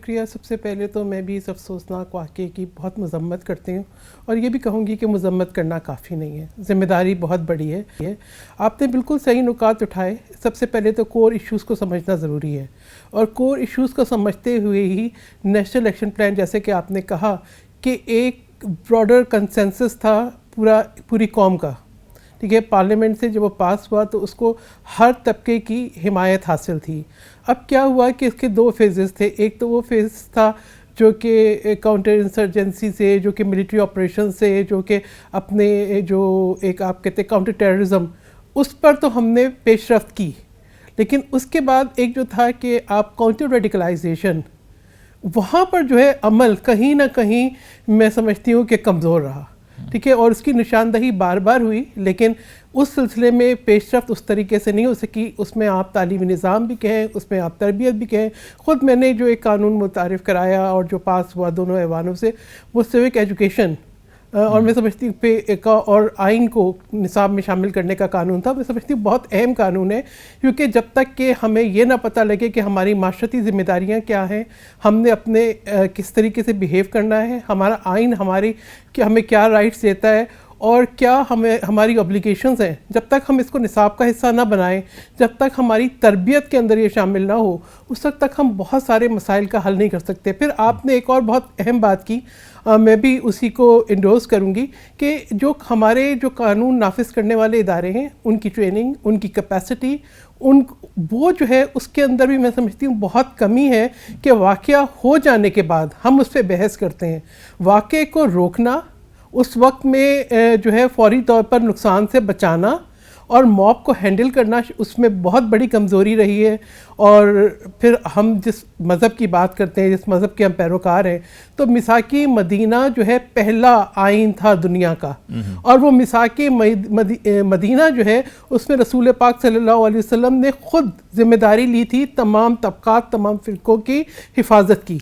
شکریہ. سب سے پہلے تو میں بھی اس افسوسناک واقعے کی بہت مذمت کرتی ہوں اور یہ بھی کہوں گی کہ مذمت کرنا کافی نہیں ہے, ذمہ داری بہت بڑی ہے. آپ نے بالکل صحیح نکات اٹھائے. سب سے پہلے تو کور ایشوز کو سمجھنا ضروری ہے اور کور ایشوز کو سمجھتے ہوئے ہی نیشنل ایکشن پلان, جیسے کہ آپ نے کہا کہ ایک براڈر کنسنسس تھا پوری قوم کا, ٹھیک ہے. پارلیمنٹ سے جب وہ پاس ہوا تو اس کو ہر طبقے کی حمایت حاصل تھی. اب کیا ہوا کہ اس کے دو فیزز تھے. ایک تو وہ فیز تھا جو کہ کاؤنٹر انسرجنسی سے, جو کہ ملٹری آپریشن سے, جو کہ اپنے جو ایک آپ کہتے کاؤنٹر ٹیررزم, اس پر تو ہم نے پیش رفت کی. لیکن اس کے بعد ایک جو تھا کہ آپ کاؤنٹر ریڈیکلائزیشن, وہاں پر جو ہے عمل کہیں نہ کہیں میں سمجھتی ہوں کہ کمزور رہا, ٹھیک ہے. اور اس کی نشاندہی بار بار ہوئی, لیکن اس سلسلے میں پیش رفت اس طریقے سے نہیں ہو سکی. اس میں آپ تعلیمی نظام بھی کہیں, اس میں آپ تربیت بھی کہیں. خود میں نے جو ایک قانون متعارف کرایا اور جو پاس ہوا دونوں ایوانوں سے, وہ سیوک ایجوکیشن, اور میں سمجھتی ہوں پہ ایک اور آئین کو نصاب میں شامل کرنے کا قانون تھا. میں سمجھتی ہوں بہت اہم قانون ہے, کیونکہ جب تک کہ ہمیں یہ نہ پتہ لگے کہ ہماری معاشرتی ذمہ داریاں کیا ہیں, ہم نے اپنے کس طریقے سے بیہیو کرنا ہے, ہمارا آئین کہ ہمیں کیا رائٹس دیتا ہے اور کیا ہماری اوبلیگیشنز ہیں, جب تک ہم اس کو نصاب کا حصہ نہ بنائیں, جب تک ہماری تربیت کے اندر یہ شامل نہ ہو, اس وقت تک ہم بہت سارے مسائل کا حل نہیں کر سکتے. پھر آپ نے ایک اور بہت اہم بات کی, میں بھی اسی کو انڈورس کروں گی, کہ جو ہمارے جو قانون نافذ کرنے والے ادارے ہیں, ان کی ٹریننگ, ان کی کیپیسٹی, وہ جو ہے اس کے اندر بھی میں سمجھتی ہوں بہت کمی ہے کہ واقعہ ہو جانے کے بعد ہم اس پہ بحث کرتے ہیں. واقعے کو روکنا, اس وقت میں جو ہے فوری طور پر نقصان سے بچانا اور موب کو ہینڈل کرنا, اس میں بہت بڑی کمزوری رہی ہے. اور پھر ہم جس مذہب کی بات کرتے ہیں, جس مذہب کے ہم پیروکار ہیں, تو میثاقی مدینہ جو ہے پہلا آئین تھا دنیا کا, اور وہ میثاقی مدینہ جو ہے اس میں رسول پاک صلی اللہ علیہ وسلم نے خود ذمہ داری لی تھی تمام طبقات, تمام فرقوں کی حفاظت کی.